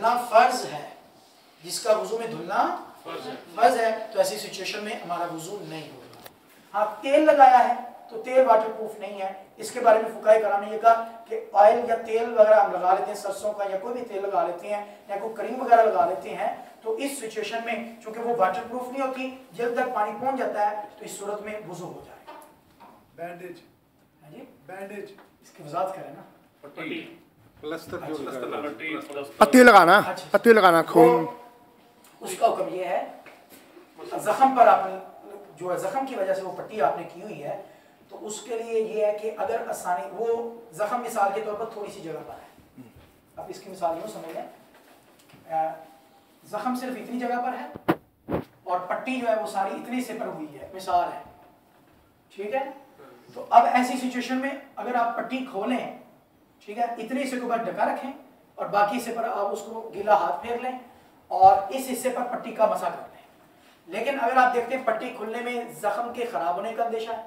دھلنا فرض ہے، جس کا وضو میں دھلنا فرض ہے، تو ایسی سچویشن میں ہمارا وضو نہیں ہوگا۔ ہاں تیل لگایا ہے تو تیل واٹر پروف نہیں ہے، اس کے بارے میں فقہائے کرام نے یہ کہا کہ آئل یا تیل وغیرہ ہم لگا لیتے ہیں، سرسوں کا یا کوئی بھی تیل لگا لیتے ہیں یا کوئی کریم وغیرہ لگا لیتے ہیں، تو اس سچویشن میں چونکہ وہ واٹر پروف نہیں ہوتی، جلد تک پانی پہنچ جاتا ہے، تو اس صورت میں وضو ہو جائے گا۔ بینڈیج، جی بینڈیج اس کی وضاحت کریں نا، پٹی لگانا، پٹی لگانا خون، اس کا حکم یہ ہے زخم پر آپ نے جو ہے زخم کی وجہ سے وہ پٹی آپ نے کی ہوئی ہے، تو اس کے لیے یہ ہے کہ اگر آسانی وہ زخم مثال کے طور پر تھوڑی سی جگہ پر ہے، اب اس کی مثال یوں سمجھ لیں، زخم صرف اتنی جگہ پر ہے اور پٹی جو ہے وہ ساری اتنے حصے پر ہوئی ہے، مثال ہے، ٹھیک ہے، تو اب ایسی سچویشن میں اگر آپ پٹی کھولیں، ٹھیک ہے، اتنے حصے کو بعد ڈھکا رکھیں اور باقی حصے پر آپ اس کو گیلا ہاتھ پھیر لیں اور اس حصے پر پٹی کا مسح کر لیں۔ لیکن اگر آپ دیکھتے ہیں پٹی کھلنے میں زخم کے خراب ہونے کا اندیشہ ہے،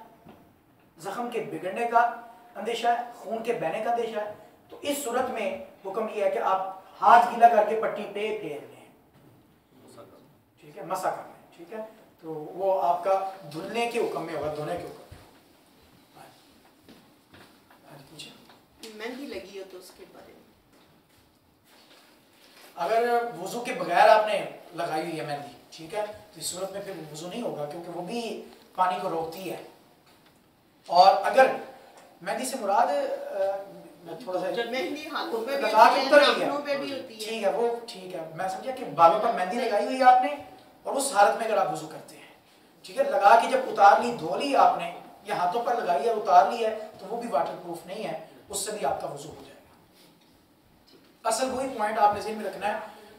زخم کے بگڑنے کا اندیشہ ہے، خون کے بہنے کا اندیشہ ہے، تو اس صورت میں حکم یہ ہے کہ آپ ہاتھ گیلا کر کے پٹی پہ پھیر لیں، ٹھیک ہے، مسح کر لیں، ٹھیک ہے، تو وہ آپ کا دھلنے کے حکم میں ہوگا، دھونے کے حکم میں۔ مہندی لگی ہو تو اس کے بارے میں، اگر وضو کے بغیر آپ نے لگائی ہوئی ہے مہندی، ٹھیک ہے، تو اس صورت میں پھر وضو نہیں ہوگا، کیونکہ وہ بھی پانی کو روکتی ہے۔ اور اگر مہندی سے مراد تھوڑا سا مہندی ہاتھوں پہ بھی لگا کے اتر گئی ناخنوں پہ بھی ہوتی ہے، ٹھیک ہے، وہ ٹھیک ہے، میں سمجھا کہ بالوں پر مہندی لگائی ہوئی ہے آپ نے اور اس حالت میں اگر آپ وضو کرتے ہیں، ٹھیک ہے، لگا کے جب اتار لی، دھو لی آپ نے یا ہاتھوں پر لگائی ہے اتار لی ہے، تو وہ بھی واٹر پروف نہیں ہے، اس سے بھی آپ کا وضو ہو جائے گا۔ اصل وہی پوائنٹ آپ نے ذہن میں رکھنا ہے،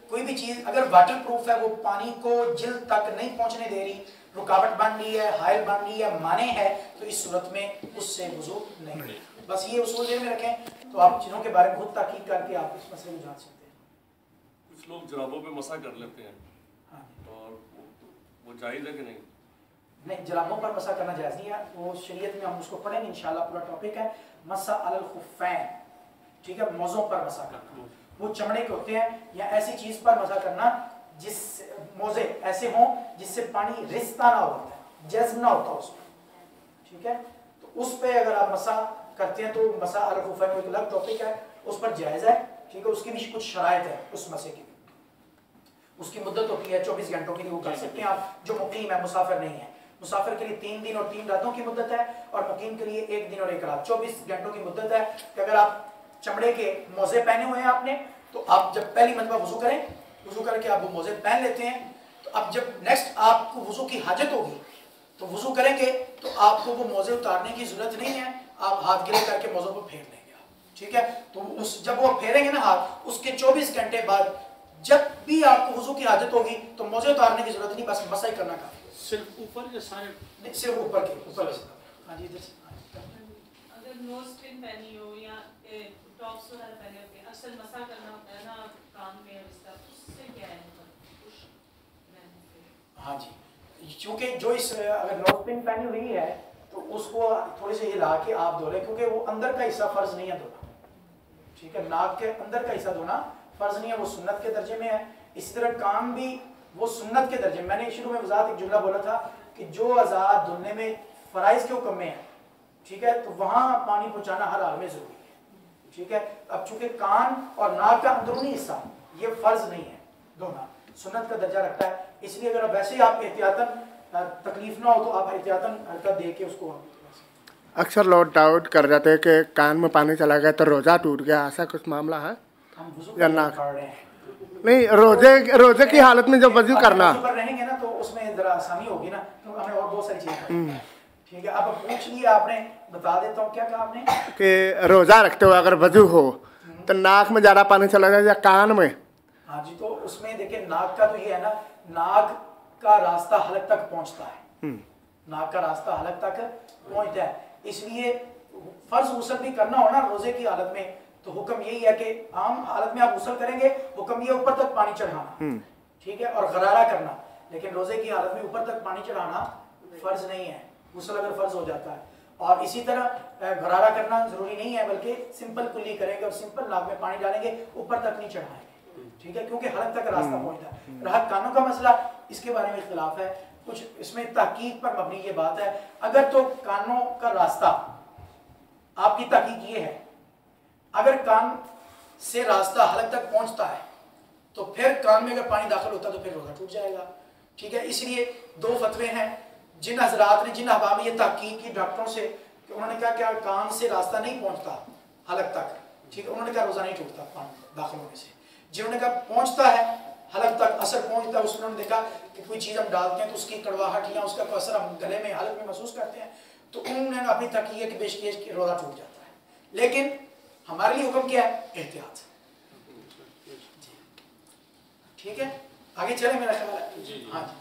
کوئی بھی چیز اگر واٹر پروف ہے، وہ پانی کو جلد تک نہیں پہنچنے دے رہی، رکاوٹ بن رہی ہے، حائل بن رہی ہے، مانع ہے، تو اس صورت میں اس سے وضو نہیں۔ بس یہ اصول ذہن میں رکھیں، تو آپ چیزوں کے بارے میں خود تحقیق کر کے آپ اس مسئلے کو جان سکتے ہیں۔ کچھ لوگ جرابوں پہ مسح کر لیتے ہیں، ہاں اور وہ جائز ہے کہ نہیں؟ نہیں، جرابوں پر مسح کرنا جائز نہیں ہے، وہ شریعت میں ہم اس کو پڑھیں گے انشاءاللہ، پورا ٹاپک ہے مسح علی الخفین، ٹھیک ہے، موزوں پر مسح کرنا، وہ چمڑے کے ہوتے ہیں یا ایسی چیز پر مسح کرنا جس موزے ایسے ہوں جس سے پانی رستا نہ ہوتا ہے، جذب نہ ہوتا اس میں، ٹھیک ہے، تو اس پہ اگر آپ مسح کرتے ہیں تو مسح علی الخفین ایک الگ ٹاپک ہے، اس پر جائز ہے، ٹھیک ہے، اس کی بھی کچھ شرائط ہے، اس مسح کی اس کی مدت ہوتی ہے 24 گھنٹوں کے لیے وہ کر سکتے ہیں آپ جو مقیم ہے، مسافر نہیں ہے۔ مسافر کے لیے 3 دن اور 3 راتوں کی مدت ہے اور مقیم کے لیے 1 دن اور 1 رات، 24 گھنٹوں کی مدت ہے کہ اگر آپ چمڑے کے موزے پہنے ہوئے ہیں آپ نے، تو آپ جب پہلی مرتبہ وضو کریں، وضو کر کے آپ وہ موزے پہن لیتے ہیں، تو اب جب نیکسٹ آپ کو وضو کی حاجت ہوگی تو وضو کریں گے تو آپ کو وہ موزے اتارنے کی ضرورت نہیں ہے، آپ ہاتھ گیلے کر کے موزوں کو پھیر لیں گے آپ، ٹھیک ہے، تو جب وہ پھیریں گے نا ہاتھ، اس کے 24 گھنٹے بعد جب بھی آپ کو وضو کی حاجت ہوگی تو موزے اتارنے کی ضرورت نہیں، بس مسح ہی کرنا کافی ہے۔ صرف اوپر یا سارے؟ نہیں، صرف اوپر کے، اوپر سے۔ ہاں جی، ادھر سے۔ اگر نو اسپن پہنی ہو یا ٹاپس وغیرہ پہنے ہوتے ہیں، اکثر مسح کرنا ہوتا ہے نا کام میں، اس کا اس سے کیا ہے؟ ہاں جی، چونکہ جو اس اگر نو اسپن پہنی ہوئی ہے تو اس کو تھوڑی سی ہلا کے آپ دھو لیں، کیونکہ وہ اندر کا حصہ فرض نہیں ہے دھونا، ٹھیک ہے، ناک کے اندر کا حصہ دھونا فرض نہیں ہے، وہ سنت کے درجے میں ہے۔ اسی طرح کان بھی وہ سنت کے درجے میں، نے شروع میں وضاحت ایک جملہ بولا تھا کہ جو اعضاء دھلنے میں فرائض کے حکم میں ہے، ٹھیک ہے، تو وہاں پانی پہنچانا ہر حال میں ضروری ہے، ٹھیک ہے۔ اب چونکہ کان اور ناک کا اندرونی حصہ یہ فرض نہیں ہے دھونا، سنت کا درجہ رکھتا ہے، اس لیے اگر ویسے ہی آپ احتیاطاً تکلیف نہ ہو تو آپ احتیاطاً حرکت دے کے اس کو۔ اکثر لوگ ڈاؤٹ کر جاتے ہیں کہ کان میں پانی چلا گیا تو روزہ ٹوٹ گیا، ایسا کچھ معاملہ ہے ہم وضو یا کر نہ؟ رہے ہیں، نہیں، روزے کی حالت میں جب وضو کرنا، وضو پر رہیں گے نا تو اس میں ذرا آسانی ہوگی نا، کیونکہ ہمیں اور بہت ساری چیزیں، ٹھیک ہے، اب پوچھ لیا آپ نے، بتا دیتا ہوں کیا کہا آپ نے کہ روزہ رکھتے ہوئے اگر وضو ہو تو ناک میں زیادہ پانی چلا جائے یا کان میں؟ ہاں جی، تو اس میں دیکھیں ناک کا تو یہ ہے نا، ناک کا راستہ حلق تک پہنچتا ہے، ناک کا راستہ حلق تک پہنچتا ہے، اس لیے فرض غسل بھی کرنا ہونا روزے کی حالت میں تو حکم یہی ہے کہ عام حالت میں آپ غسل کریں گے، حکم یہ اوپر تک پانی چڑھانا، ٹھیک ہے، اور غرارہ کرنا، لیکن روزے کی حالت میں اوپر تک پانی چڑھانا فرض نہیں ہے، غسل اگر فرض ہو جاتا ہے۔ اور اسی طرح غرارہ کرنا ضروری نہیں ہے، بلکہ سمپل کلی کریں گے اور سمپل ناک میں پانی ڈالیں گے، اوپر تک نہیں چڑھائیں گے، ٹھیک ہے, کیونکہ حلق تک راستہ پہنچتا ہے. رہا کانوں کا مسئلہ, اس کے بارے میں اختلاف ہے کچھ, اس میں تحقیق پر مبنی یہ بات ہے. اگر تو کانوں کا راستہ, آپ کی تحقیق یہ ہے, اگر کان سے راستہ حلق تک پہنچتا ہے تو پھر کان میں اگر پانی داخل ہوتا ہے تو پھر روزہ ٹوٹ جائے گا. ٹھیک ہے, اس لیے دو فتوے ہیں جن حضرات نے, جن احباب نے یہ تحقیق کی ڈاکٹروں سے کہ انہوں نے کہا کہ کان سے راستہ نہیں پہنچتا حلق تک, ٹھیک ہے, انہوں نے کہا روزہ نہیں ٹوٹتا پانی داخل ہونے سے. جنہوں نے کہا پہنچتا ہے حلق تک, اثر پہنچتا ہے, اس میں انہوں نے دیکھا کہ کوئی چیز ہم ڈالتے ہیں تو اس کی کڑواہٹ یا اس کا کوئی اثر ہم گلے میں حلق میں محسوس کرتے ہیں, تو انہوں نے اپنی تحقیق کی پیشکش کی روزہ ٹوٹ جاتا ہے. لیکن ہمارے لیے حکم کیا ہے؟ احتیاط. ٹھیک ہے, آگے چلیں میرا خیال ہے. ہاں جی,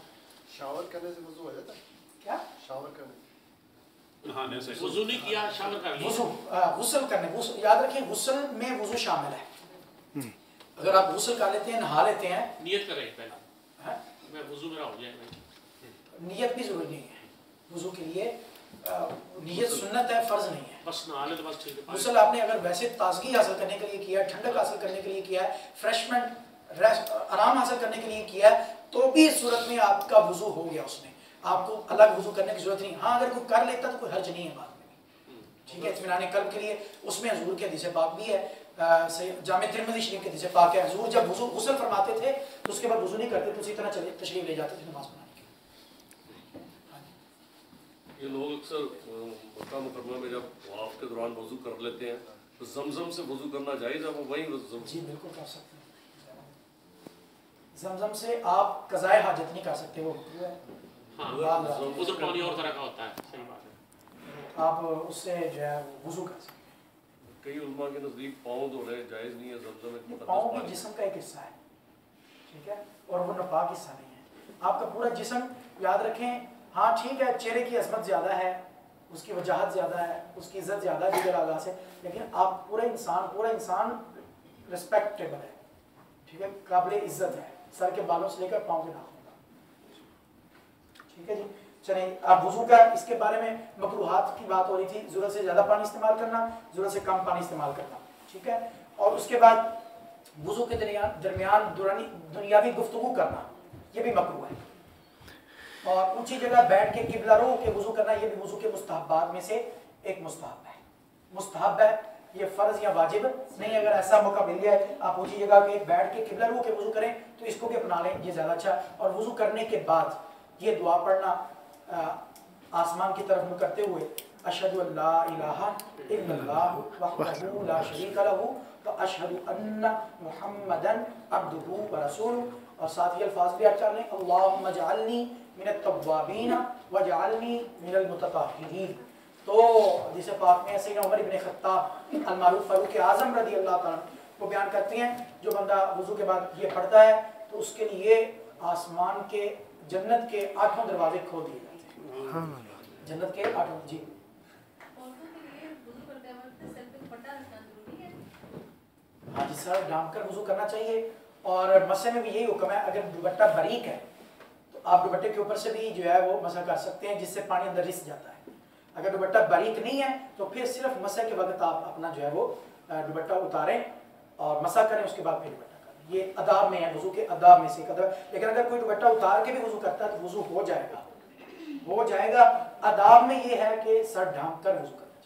شاور کرنے سے وضو ہو جاتا ہے؟ کیا شاور کرنے نہانے سے وضو نہیں کیا, شاور کر لیا. وضو, غسل کرنے, یاد رکھیں غسل میں وضو شامل ہے. اگر آپ غسل کر لیتے ہیں, نہا لیتے ہیں, نیت کریں پہلا, میں وضو میرا ہو جائے گا. نیت بھی ضروری نہیں ہے وضو کے لیے, نیت سنت ہے, فرض نہیں ہے. بس نہا لے تو بس ٹھیک ہے. غسل آپ نے اگر ویسے تازگی حاصل کرنے کے لیے کیا ہے, ٹھنڈک حاصل کرنے کے لیے کیا ہے, فریشمنٹ آرام حاصل کرنے کے لیے کیا ہے, تو بھی اس صورت میں آپ کا وضو ہو گیا, اس میں آپ کو الگ وضو کرنے کی ضرورت نہیں. ہاں اگر کوئی کر لیتا تو کوئی حرج نہیں ہے بعد میں. ٹھیک ہے, اطمینان قلب کے لیے اس میں حضور کے حدیث پاک بھی ہے, جامع ترمذی شریف کے حدیث پاک ہے. حضور جب وضو غسل فرماتے تھے تو اس کے بعد وضو نہیں کرتے, تو اسی طرح چلے تشریف لے جاتے تھے نماز پڑھانے کے لیے. یہ لوگ اکثر مکہ مکرمہ میں جب طواف کے دوران وضو کر لیتے ہیں تو زمزم سے وضو کرنا جائز ہے, وہ وہیں جی بالکل کر سکتے ہیں. زمزم سے آپ قضائے حاجت نہیں کر سکتے, وہ ہاں ادھر پانی اور طرح کا ہوتا ہے. صحیح بات ہے, آپ اس سے جو ہے وضو کر سکتے ہیں. کئی علماء کے نزدیک پاؤں دھونے جائز نہیں ہے, زمزم ایک مقدس پاؤں پانی بھی جسم کا ایک حصہ ہے, ٹھیک ہے, اور وہ ناپاک حصہ نہیں ہے. آپ کا پورا جسم, یاد رکھیں, ہاں ٹھیک ہے چہرے کی عظمت زیادہ ہے, اس کی وجاہت زیادہ ہے, اس کی عزت زیادہ ہے دیگر اعضاء سے, لیکن آپ پورا انسان رسپیکٹیبل ہے, ٹھیک ہے, قابل عزت ہے, سر کے بالوں سے لے کر پاؤں کے ناخن تک. ٹھیک ہے جی, چلیں آپ وضو کا, اس کے بارے میں مکروہات کی بات ہو رہی تھی, ضرورت سے زیادہ پانی استعمال کرنا, ضرورت سے کم پانی استعمال کرنا. ٹھیک ہے, اور اس کے بعد وضو کے درمیان دنیاوی گفتگو کرنا, یہ بھی مکروہ ہے. اور اونچی جگہ بیٹھ کے قبلہ رو کے وضو کرنا, یہ بھی وضو کے مستحبات میں سے ایک مستحب ہے. مستحب ہے, یہ فرض یا واجب نہیں. اگر ایسا موقع مل گیا ہے آپ اونچی جگہ کے بیٹھ کے قبلہ رو کے وضو کریں تو اس کو بھی اپنا لیں, یہ زیادہ اچھا. اور وضو کرنے کے بعد یہ دعا پڑھنا آسمان کی طرف منہ کرتے ہوئے, اشہد ان لا الہ الا اللہ وحدہ لا شریک لہ واشہد ان محمدا عبدہ ورسولہ. اور ساتھ یہ الفاظ بھی اچھا لیں, اللہم اجعلنی من التوابین واجعلنی من المتطہرین. تو حدیث پاک میں سیدنا عمر بن خطاب المعروف فاروق اعظم رضی اللہ تعالیٰ وہ بیان کرتے ہیں, جو بندہ وضو کے بعد یہ پڑھتا ہے تو اس کے لیے آسمان کے, جنت کے 8 دروازے کھول دیے جاتے ہیں. جنت کے 8. جی ہاں جی سر, ڈھانپ کر وضو کرنا چاہیے. اور مسح میں بھی یہی حکم ہے, اگر دوپٹہ باریک ہے تو آپ دوپٹے کے اوپر سے بھی جو ہے وہ مسح کر سکتے ہیں, جس سے پانی اندر رس جاتا ہے. اگر دوپٹہ باریک نہیں ہے تو پھر صرف مسح کے وقت آپ اپنا جو ہے وہ دوپٹہ اتاریں اور مسح کریں, اس کے بعد پھر دوپٹہ کریں. یہ آداب میں ہے, وضو کے آداب میں سے ایک آداب. لیکن اگر کوئی دوپٹہ اتار کے بھی وضو کرتا ہے تو وضو ہو جائے گا. آداب میں یہ ہے کہ سر ڈھانپ کر وضو کرنا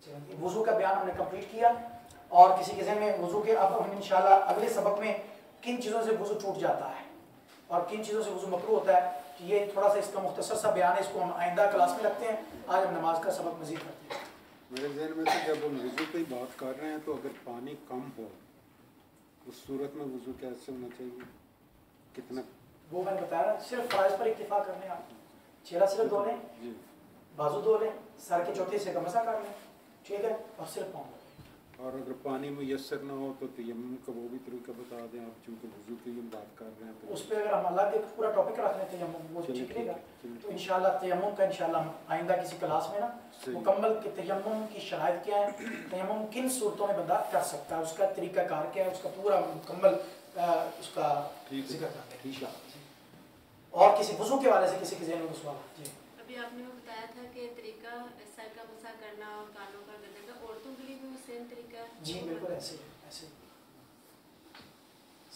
چاہیے. وضو کا بیان ہم نے کمپلیٹ کیا, اور کسی کے ذہن میں وضو کے, اب ہم انشاءاللہ اگلے سبق میں کن چیزوں سے وضو ٹوٹ جاتا ہے اور کن چیزوں سے وضو مکروہ ہوتا ہے, یہ تھوڑا سا اس کا مختصر سا بیان ہے, اس کو ہم آئندہ کلاس میں رکھتے ہیں. آج ہم نماز کا سبق مزید کرتے ہیں. میرے ذہن میں سے جب ہم وضو کی بات کر رہے ہیں تو اگر پانی کم ہو اس صورت میں وضو کیسے ہونا چاہیے, کتنا؟ وہ میں نے بتایا نا, صرف فرائض پر اکتفا کرنے, آپ چہرہ صرف دھو لیں, بازو دھو لیں, سر کے چوتھے سے کا مسح کر لیں, ٹھیک ہے, اور صرف پاؤں. اور اگر پانی میسر نہ ہو تو تیمم کا وہ بھی طریقہ بتا دیں آپ, چونکہ وضو کی ہم بات کر رہے ہیں تو اس پہ اگر ہم الگ ایک پورا ٹاپک رکھ لیں تیمم, وہ ٹھیک رہے گا. تو انشاءاللہ تیمم کا انشاءاللہ ہم آئندہ کسی کلاس میں نا مکمل کہ تیمم کی شرائط کیا ہے, تیمم کن صورتوں میں بندہ کر سکتا ہے, اس کا طریقہ کار کیا ہے, اس کا پورا مکمل اس کا ذکر کرتے ہیں انشاءاللہ. اور کسی وضو کے حوالے سے کسی کے ذہن میں سوال؟ جی ابھی آپ نے وہ بتایا تھا کہ طریقہ سر کا مسح کرنا اور کانوں کا گردن کا, عورتوں کے لیے بھی وہ سیم طریقہ ہے؟ جی بالکل ایسے